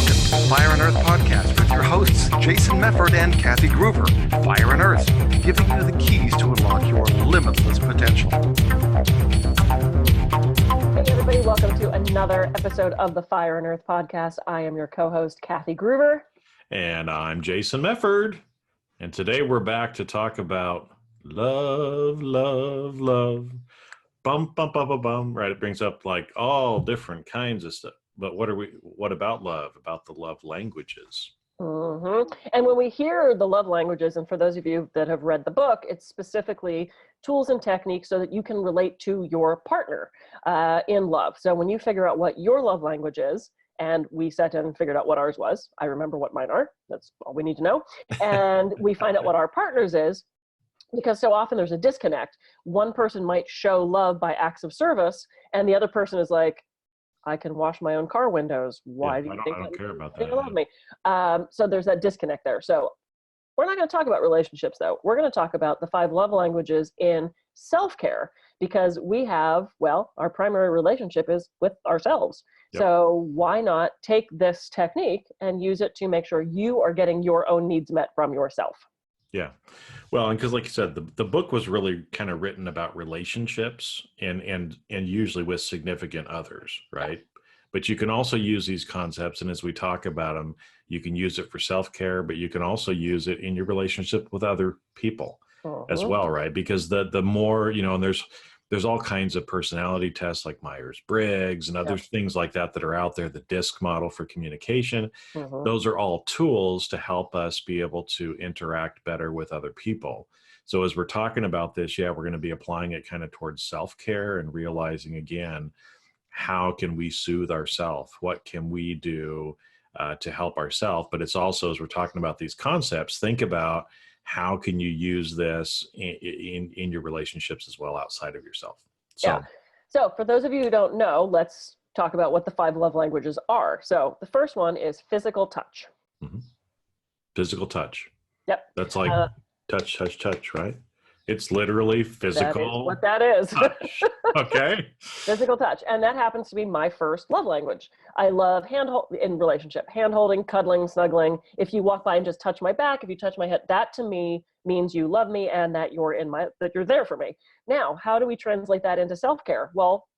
Welcome to the Fire and Earth podcast with your hosts, Jason Mefford and Kathy Groover. Fire and Earth, giving you the keys to unlock your limitless potential. Hey everybody, welcome to another episode of the Fire and Earth podcast. I am your co-host, Kathy Groover. And I'm Jason Mefford. And today we're back to talk about love, love, love. Bum, bum, bum, bum, bum. Right, it brings up like all different kinds of stuff. But what about love? About the love languages? Mm-hmm. And when we hear the love languages, and for those of you that have read the book, it's specifically tools and techniques so that you can relate to your partner in love. So when you figure out what your love language is, and we sat down and figured out what ours was, I remember what mine are. That's all we need to know. And we find out what our partner's is, because so often there's a disconnect. One person might show love by acts of service, and the other person is like, I can wash my own car windows. Why do you think I don't care about they that? love me? So there's that disconnect there. So we're not going to talk about relationships, though. We're going to talk about the 5 love languages in self-care, because we have, well, our primary relationship is with ourselves. Yep. So why not take this technique and use it to make sure you are getting your own needs met from yourself? Yeah. Well, and because like you said, the book was really kind of written about relationships and usually with significant others, right? But you can also use these concepts, and as we talk about them, you can use it for self-care, but you can also use it in your relationship with other people as well, right? Because the more, and there's all kinds of personality tests like Myers-Briggs and other things like that are out there, the DISC model for communication. Those are all tools to help us be able to interact better with other people. So as we're talking about this, we're going to be applying it kind of towards self-care and realizing again, how can we soothe ourselves? What can we do to help ourselves? But it's also, as we're talking about these concepts, think about how can you use this in your relationships as well outside of yourself? So for those of you who don't know, let's talk about what the 5 love languages are. So the first one is physical touch. Physical touch. Yep. That's like touch, touch, touch, right? It's literally physical. That is what that is. Touch. Okay. Physical touch. And that happens to be my first love language. I love in relationship, hand holding, cuddling, snuggling. If you walk by and just touch my back, if you touch my head, that to me means you love me and that that you're there for me. Now, how do we translate that into self-care? Well,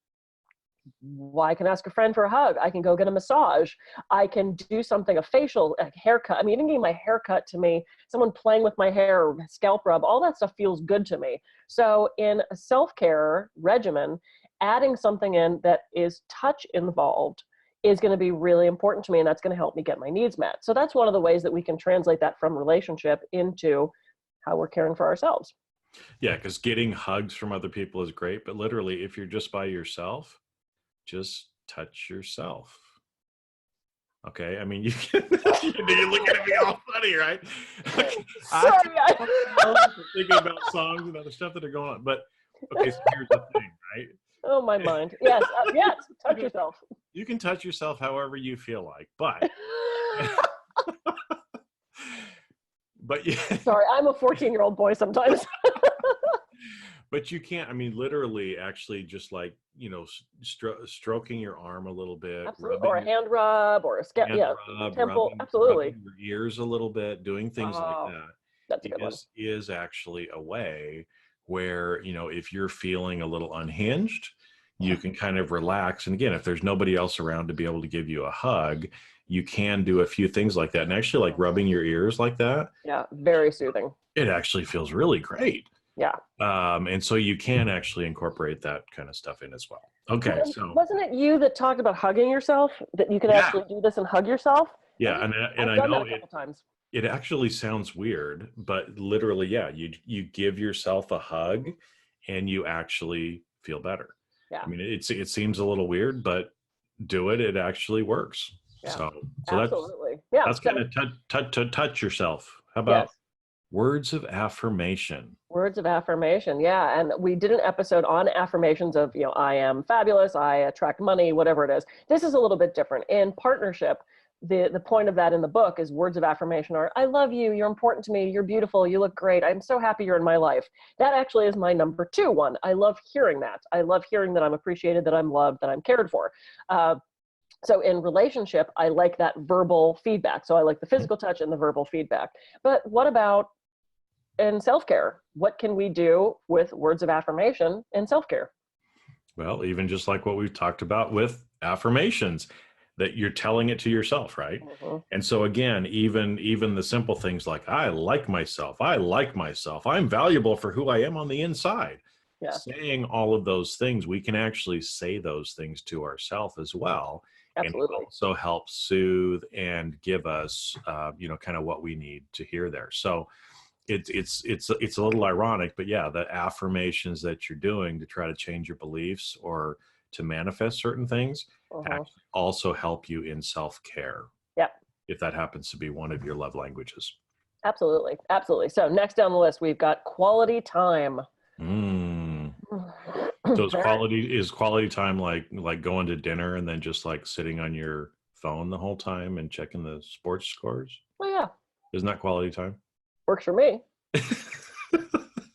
I can ask a friend for a hug. I can go get a massage. I can do something, a facial, a haircut. I mean, even getting my hair cut, to me, someone playing with my hair, scalp rub, all that stuff feels good to me. So in a self-care regimen, adding something in that is touch involved is going to be really important to me, and that's going to help me get my needs met. So that's one of the ways that we can translate that from relationship into how we're caring for ourselves. Yeah, because getting hugs from other people is great, but literally, if you're just by yourself, just touch yourself. Okay, I mean, you can, you're looking at me all funny, right? Sorry, I'm thinking about songs and other stuff that are going on. But okay, so here's the thing, right? Oh, my mind. Yes, yes, touch yourself. You can touch yourself however you feel like, but Sorry, I'm a 14-year-old boy sometimes. But you can't, I mean, literally actually just like, stroking your arm a little bit. Or a hand rub or a temple. Absolutely. Rubbing your ears a little bit, doing things like that. That's a good one. Is actually a way where, if you're feeling a little unhinged, you can kind of relax. And again, if there's nobody else around to be able to give you a hug, you can do a few things like that. And actually like rubbing your ears like that. Yeah, very soothing. It actually feels really great. Yeah. And so you can actually incorporate that kind of stuff in as well. Okay. So wasn't it you that talked about hugging yourself, that you could actually do this and hug yourself? Yeah. And I know it actually sounds weird, but literally, you give yourself a hug and you actually feel better. Yeah. I mean, it seems a little weird, but do it. It actually works. Yeah. So absolutely. That's kind of touch yourself. How about words of affirmation? Words of affirmation. Yeah. And we did an episode on affirmations of, I am fabulous, I attract money, whatever it is. This is a little bit different. In partnership, the point of that in the book is words of affirmation are, I love you, you're important to me, you're beautiful, you look great, I'm so happy you're in my life. That actually is my number 2 one. I love hearing that. I love hearing that I'm appreciated, that I'm loved, that I'm cared for. So in relationship, I like that verbal feedback. So I like the physical touch and the verbal feedback. But what about in self-care? What can we do with words of affirmation in self-care? Well, even just like what we've talked about with affirmations, that you're telling it to yourself, right? Mm-hmm. And so again, even the simple things like I like myself, I'm valuable for who I am on the inside. Yeah, Saying all of those things, we can actually say those things to ourselves as well, and it absolutely. also helps soothe and give us, kind of what we need to hear there. So it's a little ironic, but yeah, the affirmations that you're doing to try to change your beliefs or to manifest certain things Mm-hmm. actually also help you in self-care, Yeah, if that happens to be one of your love languages. absolutely. Absolutely. So next down the list, we've got quality time. Mm. So is quality time like going to dinner and then just like sitting on your phone the whole time and checking the sports scores? Oh, yeah. Isn't that quality time? Works for me.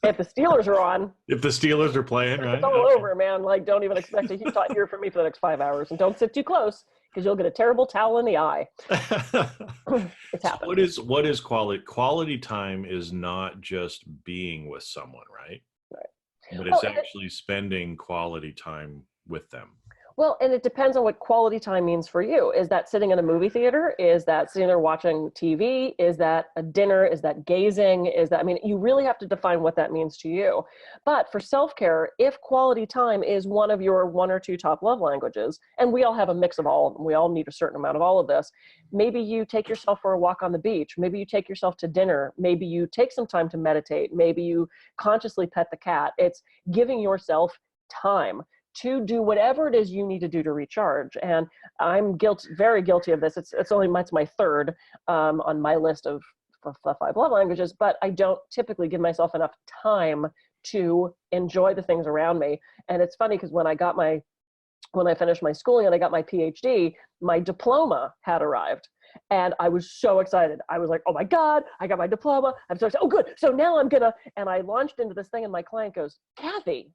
If the Steelers are on, If the Steelers are playing, it's right? all Okay. over, man. Like, don't even expect to hear from me for the next 5 hours. And don't sit too close because you'll get a terrible towel in the eye. It's So happened. what is quality time is not just being with someone, right? Right. But Well, it's actually spending quality time with them. Well, and it depends on what quality time means for you. Is that sitting in a movie theater? Is that sitting there watching TV? Is that a dinner? Is that gazing? I mean, you really have to define what that means to you. But for self-care, if quality time is one of your one or two top love languages, and we all have a mix of all of them, we all need a certain amount of all of this. Maybe you take yourself for a walk on the beach. Maybe you take yourself to dinner. Maybe you take some time to meditate. Maybe you consciously pet the cat. It's giving yourself time to do whatever it is you need to do to recharge. And I'm very guilty of this. It's my third on my list of the 5 love languages, but I don't typically give myself enough time to enjoy the things around me. And it's funny because when I finished my schooling and I got my PhD, my diploma had arrived. And I was so excited. I was like, oh my God, I got my diploma. I'm so excited. Oh, good. So now and I launched into this thing and my client goes, Kathy,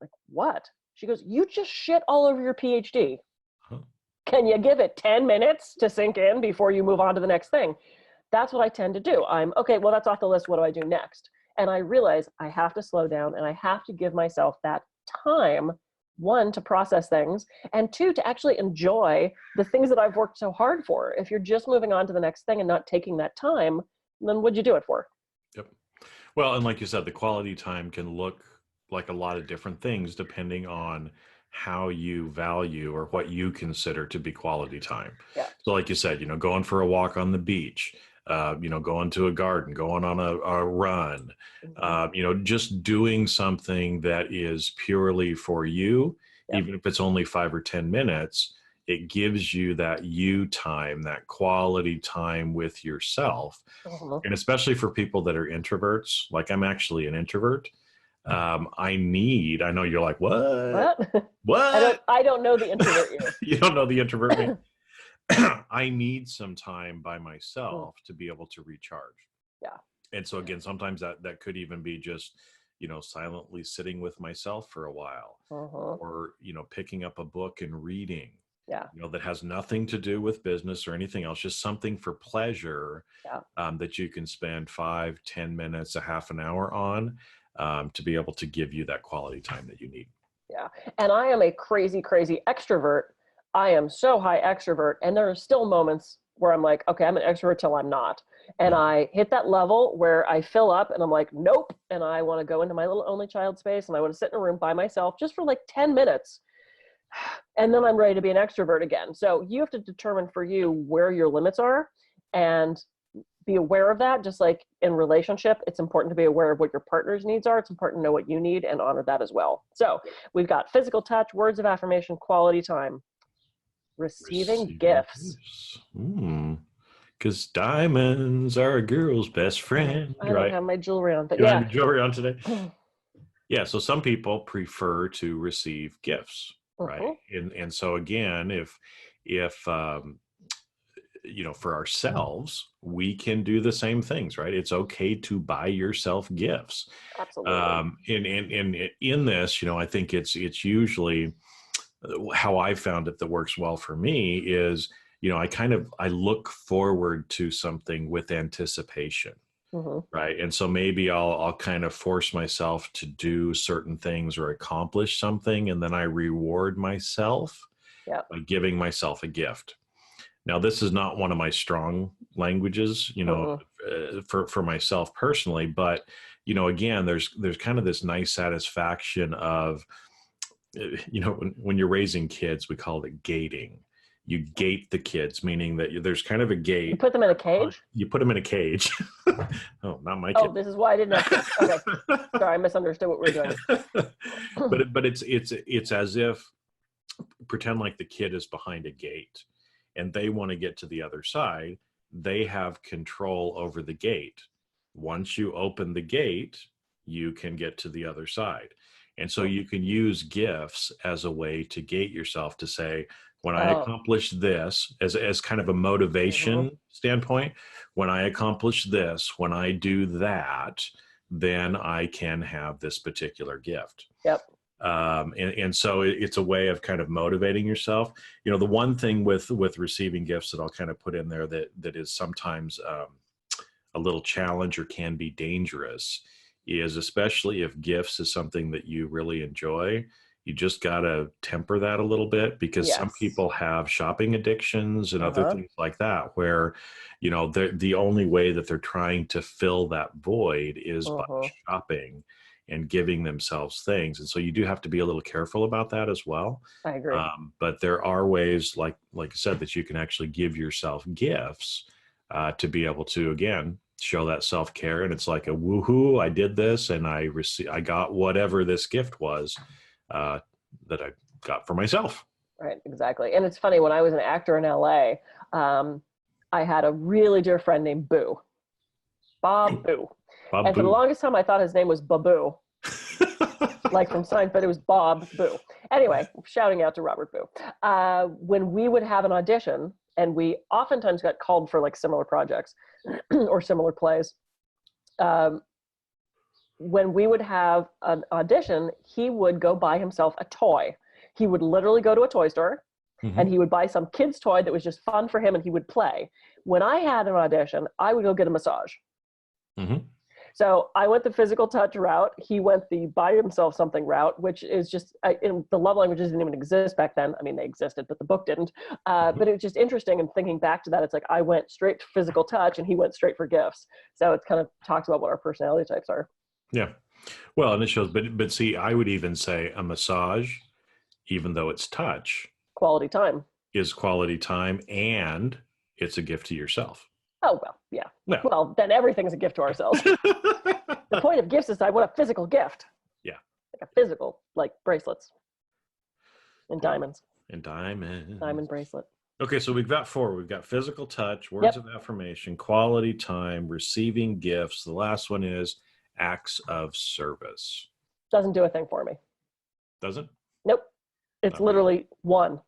like, what? She goes, you just shit all over your PhD. Huh. Can you give it 10 minutes to sink in before you move on to the next thing? That's what I tend to do. Okay, well, that's off the list. What do I do next? And I realize I have to slow down and I have to give myself that time, one, to process things, and two, to actually enjoy the things that I've worked so hard for. If you're just moving on to the next thing and not taking that time, then what'd you do it for? Yep. Well, and like you said, the quality time can look like a lot of different things depending on how you value or what you consider to be quality time. Yeah. So like you said, going for a walk on the beach, going to a garden, going on a run, just doing something that is purely for you, Yep. even if it's only 5 or 10 minutes, it gives you that you time, that quality time with yourself. Mhm. And especially for people that are introverts, like I'm actually an introvert. I know you're like, what? What? I don't know the introvert you. You don't know the introvert me. I need some time by myself to be able to recharge. Yeah. And so again, sometimes that could even be just, silently sitting with myself for a while, or, picking up a book and reading, Yeah. that has nothing to do with business or anything else, just something for pleasure, that you can spend 5, 10 minutes, a half an hour on, to be able to give you that quality time that you need. Yeah. And I am a crazy, crazy extrovert. I am so high extrovert. And there are still moments where I'm like, okay, I'm an extrovert till I'm not. And I hit that level where I fill up and I'm like, nope. And I want to go into my little only child space and I want to sit in a room by myself just for like 10 minutes. And then I'm ready to be an extrovert again. So you have to determine for you where your limits are and be aware of that. Just like in relationship, it's important to be aware of what your partner's needs are. It's important to know what you need and honor that as well. So we've got physical touch, words of affirmation, quality time, receiving gifts. Because diamonds are a girl's best friend, I don't right? have my jewelry on, but You don't yeah. have your jewelry on today? Yeah, so some people prefer to receive gifts, right? And so again, if for ourselves, we can do the same things, right? It's okay to buy yourself gifts. Absolutely. And in this, I think it's usually how I found it that works well for me is, I look forward to something with anticipation. Hmm. Right. And so maybe I'll kind of force myself to do certain things or accomplish something. And then I reward myself Yeah. by giving myself a gift. Now, this is not one of my strong languages, Hmm. for myself personally, but, again, there's kind of this nice satisfaction of, when you're raising kids, we call it gating. You gate the kids, meaning that there's kind of a You gate. put them in a cage? You put them in a cage. Oh, not my Oh, kid. this is why I didn't have kids. Okay. Sorry, I misunderstood what we were doing. but it's as if, pretend like the kid is behind a gate and they want to get to the other side. They have control over the gate. Once you open the gate, you can get to the other side. And so you can use gifts as a way to gate yourself, to say, when I accomplish this, as kind of a motivation standpoint, when I accomplish this, when I do that, then I can have this particular gift. Yep. And so it's a way of kind of motivating yourself. The one thing with receiving gifts that I'll kind of put in there that is sometimes a little challenge or can be dangerous is, especially if gifts is something that you really enjoy, you just got to temper that a little bit, because some people have shopping addictions and other things like that, where, the only way that they're trying to fill that void is by shopping and giving themselves things. And so you do have to be a little careful about that as well. I agree. But there are ways, like I said, that you can actually give yourself gifts to be able to, again, show that self-care. And it's like a woohoo, I did this and I got whatever this gift was that I got for myself. Right, exactly. And it's funny, when I was an actor in LA, I had a really dear friend named Boo. Bob Boo. And for the longest time, I thought his name was Babu. Like from Seinfeld, it was Bob Boo. Anyway, shouting out to Robert Boo. When we would have an audition, and we oftentimes got called for like similar projects or similar plays, when we would have an audition, he would go buy himself a toy. He would literally go to a toy store and he would buy some kid's toy that was just fun for him, and he would play. When I had an audition, I would go get a massage. So I went the physical touch route. He went the buy himself something route, which is just, the love languages didn't even exist back then. I mean, they existed, but the book didn't. But it was just interesting. And thinking back to that, it's like I went straight to physical touch and he went straight for gifts. So it kind of talks about what our personality types are. Yeah. Well, and it shows, but see, I would even say a massage, even though it's touch, quality time, is quality time, and it's a gift to yourself. Oh, well, yeah. No. Well, then everything's a gift to ourselves. The point of gifts is I want a physical gift. Yeah. Like a physical, like bracelets and diamonds. And diamonds. Diamond bracelet. Okay, so we've got 4. We've got physical touch, words of affirmation, quality time, receiving gifts. The last one is acts of service. Doesn't do a thing for me. Doesn't? Nope. It's literally one.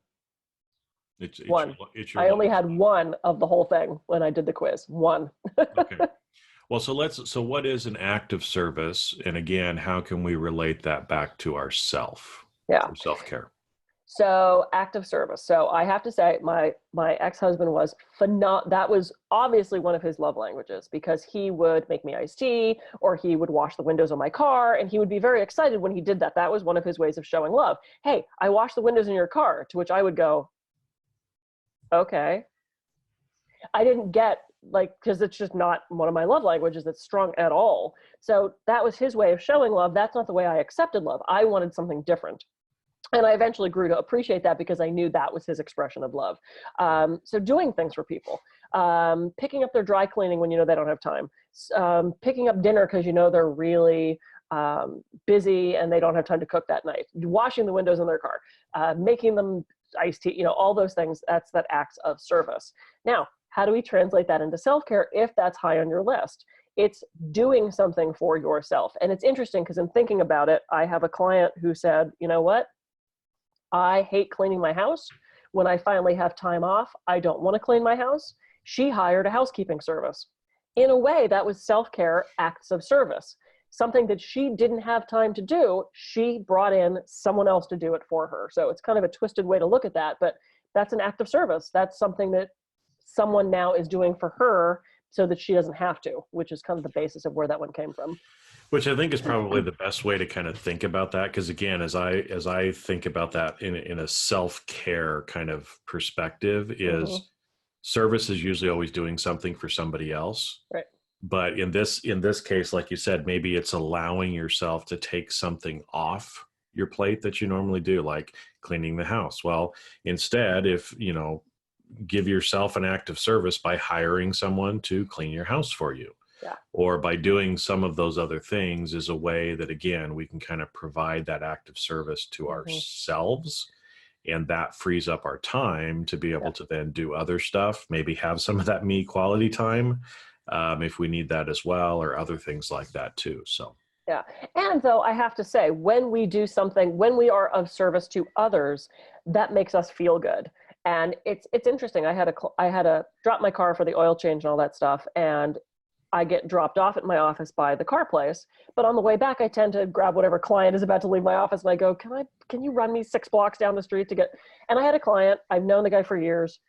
It's one. I only had one of the whole thing when I did the quiz. One. Okay. Well, so what is an act of service? And again, how can we relate that back to ourself? Yeah. For self-care. So act of service. So I have to say my ex-husband was phenomenal. That was obviously one of his love languages, because he would make me iced tea, or he would wash the windows on my car, and he would be very excited when he did that. That was one of his ways of showing love. Hey, I washed the windows in your car, to which I would go, okay. I didn't get, because it's just not one of my love languages that's strong at all. So that was his way of showing love. That's not the way I accepted love. I wanted something different. And I eventually grew to appreciate that, because I knew that was his expression of love. So doing things for people, picking up their dry cleaning when you know they don't have time, picking up dinner because you know they're really busy and they don't have time to cook that night, washing the windows in their car, making them iced tea, all those things. That's that acts of service. Now, how do we translate that into self-care if that's high on your list? It's doing something for yourself. And it's interesting, because in thinking about it, I have a client who said, you know what? I hate cleaning my house. When I finally have time off, I don't want to clean my house. She hired a housekeeping service. In a way, that was self-care, acts of service. something that she didn't have time to do, she brought in someone else to do it for her. So it's kind of a twisted way to look at that, but that's an act of service. That's something that someone now is doing for her so that she doesn't have to, which is kind of the basis of where that one came from. Which I think is probably the best way to kind of think about that. Because again, as I think about that in a self-care kind of perspective, is service is usually always doing something for somebody else. Right. But in this case, like you said, maybe it's allowing yourself to take something off your plate that you normally do, like cleaning the house. Well, instead, if give yourself an act of service by hiring someone to clean your house for you. Yeah. Or by doing some of those other things is a way that, again, we can kind of provide that act of service to ourselves. And that frees up our time to be able to then do other stuff, maybe have some of that me quality time if we need that as well, or other things like that too. So. Yeah. And though I have to say, when we do something, when we are of service to others, that makes us feel good. And it's interesting. I had to drop my car for the oil change and all that stuff. And I get dropped off at my office by the car place, but on the way back, I tend to grab whatever client is about to leave my office, and I go, can you run me 6 blocks down the street to get, and I had a client, I've known the guy for years,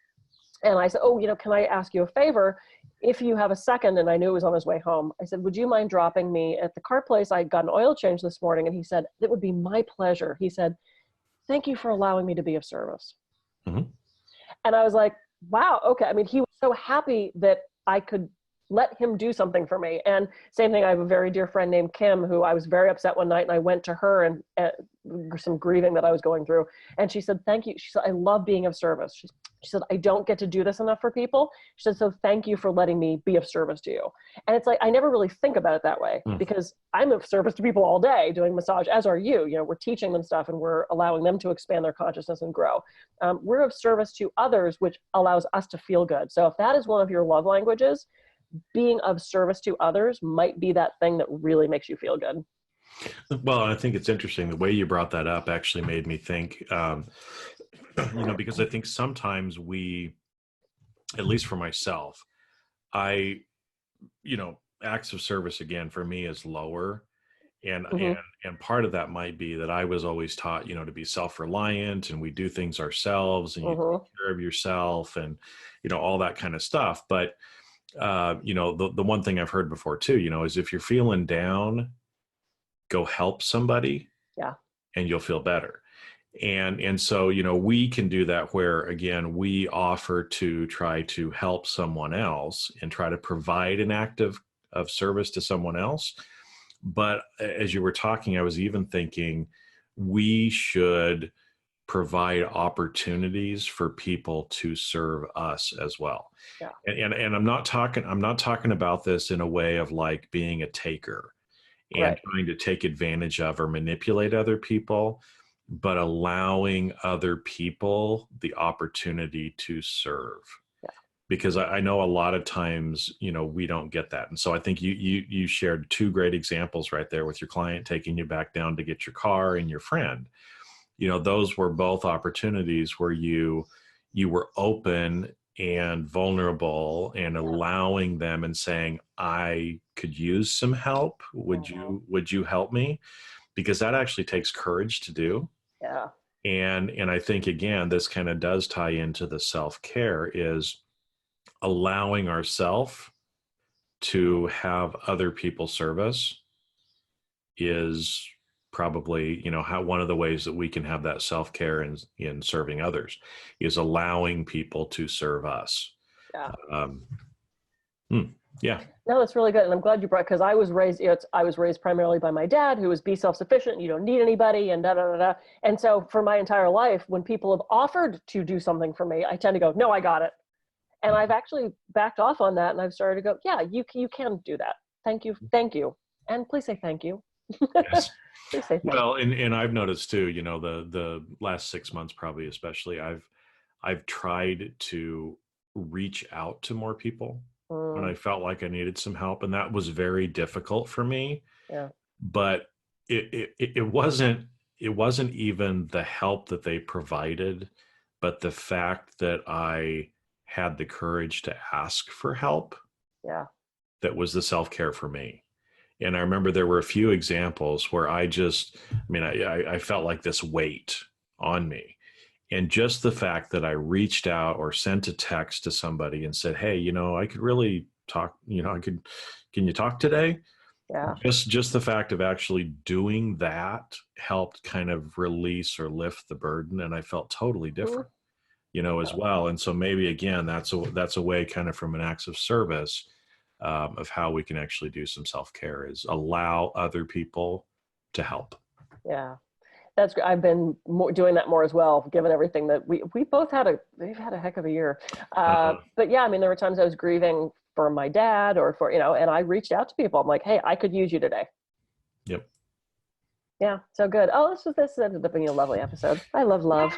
and I said, oh, can I ask you a favor? If you have a second, and I knew he was on his way home, I said, would you mind dropping me at the car place? I got an oil change this morning, and he said, it would be my pleasure. He said, thank you for allowing me to be of service. Mm-hmm. And I was like, wow, okay. I mean, he was so happy that I could let him do something for me. And same thing, I have a very dear friend named Kim, who I was very upset one night, and I went to her and some grieving that I was going through. And she said, thank you. She said, I love being of service. She said, I don't get to do this enough for people. She said, so thank you for letting me be of service to you. And it's like, I never really think about it that way because I'm of service to people all day doing massage, as are you. We're teaching them stuff and we're allowing them to expand their consciousness and grow. We're of service to others, which allows us to feel good. So if that is one of your love languages, being of service to others might be that thing that really makes you feel good. Well, I think it's interesting. The way you brought that up actually made me think, because I think sometimes we, at least for myself, acts of service again for me is lower. And part of that might be that I was always taught, to be self-reliant, and we do things ourselves, and you take care of yourself, and, all that kind of stuff. But the one thing I've heard before too, is if you're feeling down, go help somebody, and you'll feel better. And so, we can do that where, again, we offer to try to help someone else and try to provide an act of service to someone else. But as you were talking, I was even thinking we should provide opportunities for people to serve us as well. Yeah. And I'm not talking about this in a way of like being a taker and trying to take advantage of or manipulate other people, but allowing other people the opportunity to serve. Yeah. Because I know a lot of times, we don't get that. And so I think you shared 2 great examples right there with your client taking you back down to get your car and your friend. Those were both opportunities where you were open and vulnerable and allowing them and saying, I could use some help. Would you help me? Because that actually takes courage to do. Yeah. And I think, again, this kind of does tie into the self-care, is allowing ourselves to have other people serve us is probably, how one of the ways that we can have that self-care in serving others is allowing people to serve us. Yeah. No, that's really good. And I'm glad you brought, because I was raised primarily by my dad, who was be self-sufficient. You don't need anybody and da, da, da, da. And so for my entire life, when people have offered to do something for me, I tend to go, no, I got it. And I've actually backed off on that. And I've started to go, yeah, you can do that. Thank you. Thank you. And please say thank you. Yes. Please say thank you. Well, and I've noticed too, the last 6 months, probably especially, I've tried to reach out to more people when I felt like I needed some help. And that was very difficult for me. Yeah. But it wasn't even the help that they provided, but the fact that I had the courage to ask for help. Yeah. That was the self-care for me. And I remember there were a few examples where I felt like this weight on me. And just the fact that I reached out or sent a text to somebody and said, hey, I could really talk, can you talk today? Yeah. Just the fact of actually doing that helped kind of release or lift the burden. And I felt totally different, as well. And so maybe again, that's a way kind of from an acts of service of how we can actually do some self-care is allow other people to help. Yeah. That's great. I've been doing that more as well, given everything that we've had a heck of a year. But yeah, I mean, there were times I was grieving for my dad or for, and I reached out to people. I'm like, hey, I could use you today. Yep. Yeah. So good. Oh, this ended up being a lovely episode. I love love.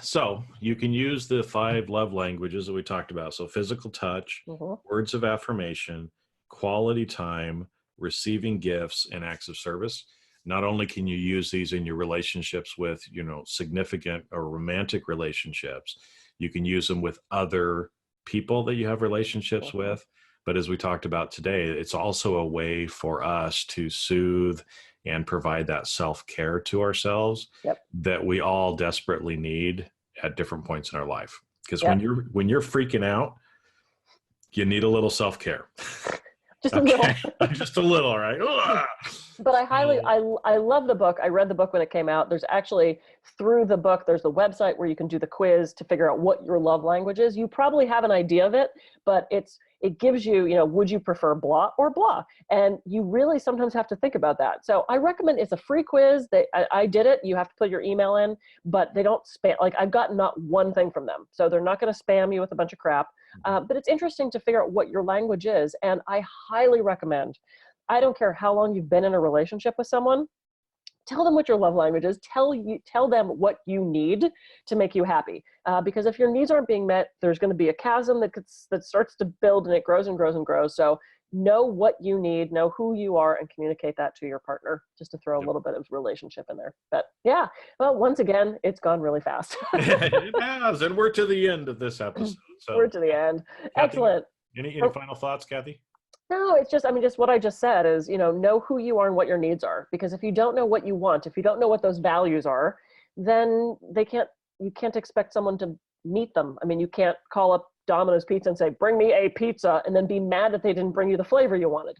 So you can use the 5 love languages that we talked about. So physical touch, words of affirmation, quality time, receiving gifts, and acts of service. Not only can you use these in your relationships with, significant or romantic relationships, you can use them with other people that you have relationships with. But as we talked about today, it's also a way for us to soothe and provide that self-care to ourselves that we all desperately need at different points in our life. Because when you're freaking out, you need a little self-care. Just a little. Just a little, right? But I love the book. I read the book when it came out. There's actually, through the book, there's the website where you can do the quiz to figure out what your love language is. You probably have an idea of it, but it gives you, would you prefer blah or blah? And you really sometimes have to think about that. So I recommend, it's a free quiz. I did it. You have to put your email in, but they don't spam. Like, I've gotten not one thing from them. So they're not going to spam you with a bunch of crap. But it's interesting to figure out what your language is. And I highly recommend, I don't care how long you've been in a relationship with someone, tell them what your love language is. Tell them what you need to make you happy. Because if your needs aren't being met, there's going to be a chasm that starts to build, and it grows and grows and grows. So know what you need, know who you are, and communicate that to your partner, just to throw a little bit of relationship in there. But yeah, well, once again, it's gone really fast. It has, and we're to the end of this episode. So we're to the end. Kathy, Excellent. Any final thoughts, Kathy? No, it's just what I just said is, know who you are and what your needs are. Because if you don't know what you want, if you don't know what those values are, then you can't expect someone to meet them. I mean, you can't call up Domino's Pizza and say, bring me a pizza, and then be mad that they didn't bring you the flavor you wanted.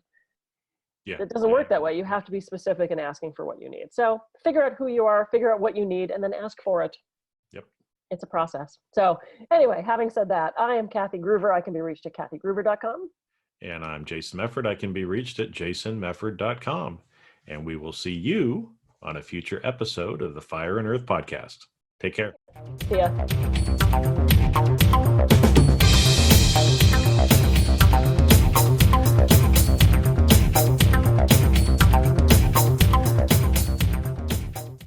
Yeah. It doesn't work that way. You have to be specific in asking for what you need. So figure out who you are, figure out what you need, and then ask for it. Yep. It's a process. So anyway, having said that, I am Kathy Groover. I can be reached at kathygruver.com. And I'm Jason Mefford. I can be reached at jasonmefford.com. And we will see you on a future episode of the Fire and Earth podcast. Take care. See ya.